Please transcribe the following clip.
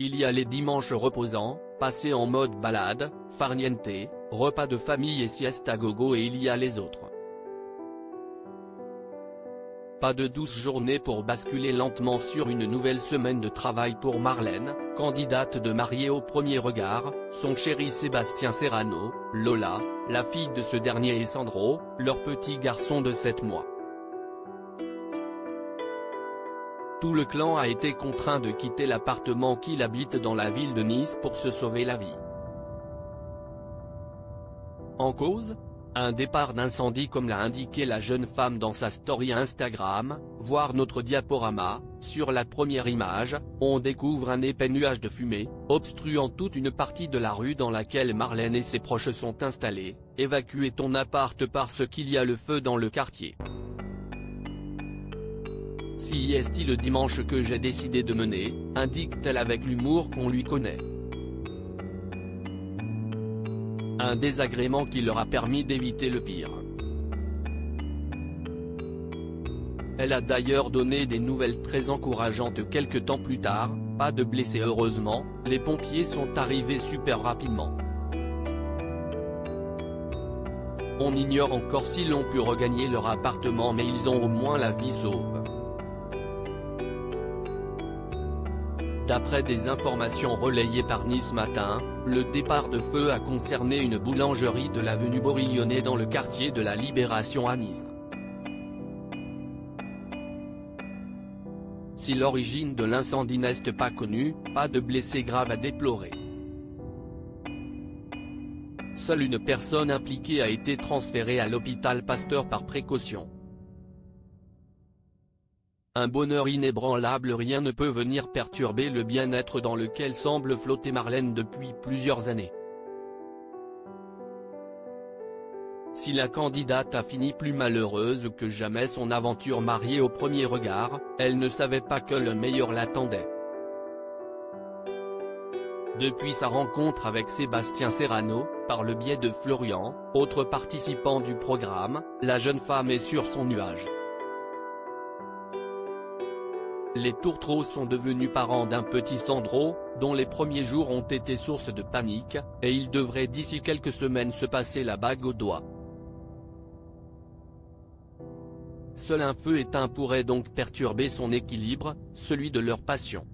il y a les dimanches reposants, passés en mode balade, farniente, repas de famille et sieste à gogo, et il y a les autres. Pas de douce journée pour basculer lentement sur une nouvelle semaine de travail pour Marlène, candidate de Mariée au premier regard, son chéri Sébastien Serrano, Lola, la fille de ce dernier et Sandro, leur petit garçon de 7 mois. Tout le clan a été contraint de quitter l'appartement qu'il habite dans la ville de Nice pour se sauver la vie. En cause ? Un départ d'incendie, comme l'a indiqué la jeune femme dans sa story Instagram, voir notre diaporama. Sur la première image, on découvre un épais nuage de fumée, obstruant toute une partie de la rue dans laquelle Marlène et ses proches sont installés. Évacuez ton appart parce qu'il y a le feu dans le quartier. Si est le dimanche que j'ai décidé de mener, indique-t-elle avec l'humour qu'on lui connaît. Un désagrément qui leur a permis d'éviter le pire. Elle a d'ailleurs donné des nouvelles très encourageantes quelque temps plus tard, pas de blessés heureusement, les pompiers sont arrivés super rapidement. On ignore encore s'ils ont pu regagner leur appartement, mais ils ont au moins la vie sauve. D'après des informations relayées par Nice Matin, le départ de feu a concerné une boulangerie de l'avenue Borillonnet dans le quartier de la Libération à Nice. Si l'origine de l'incendie n'est pas connue, pas de blessés graves à déplorer. Seule une personne impliquée a été transférée à l'hôpital Pasteur par précaution. Un bonheur inébranlable, rien ne peut venir perturber le bien-être dans lequel semble flotter Marlène depuis plusieurs années. Si la candidate a fini plus malheureuse que jamais son aventure mariée au premier regard, elle ne savait pas que le meilleur l'attendait. Depuis sa rencontre avec Sébastien Serrano, par le biais de Florian, autre participant du programme, la jeune femme est sur son nuage. Les tourtereaux sont devenus parents d'un petit Sandro, dont les premiers jours ont été source de panique, et il devrait d'ici quelques semaines se passer la bague au doigt. Seul un feu éteint pourrait donc perturber son équilibre, celui de leur passion.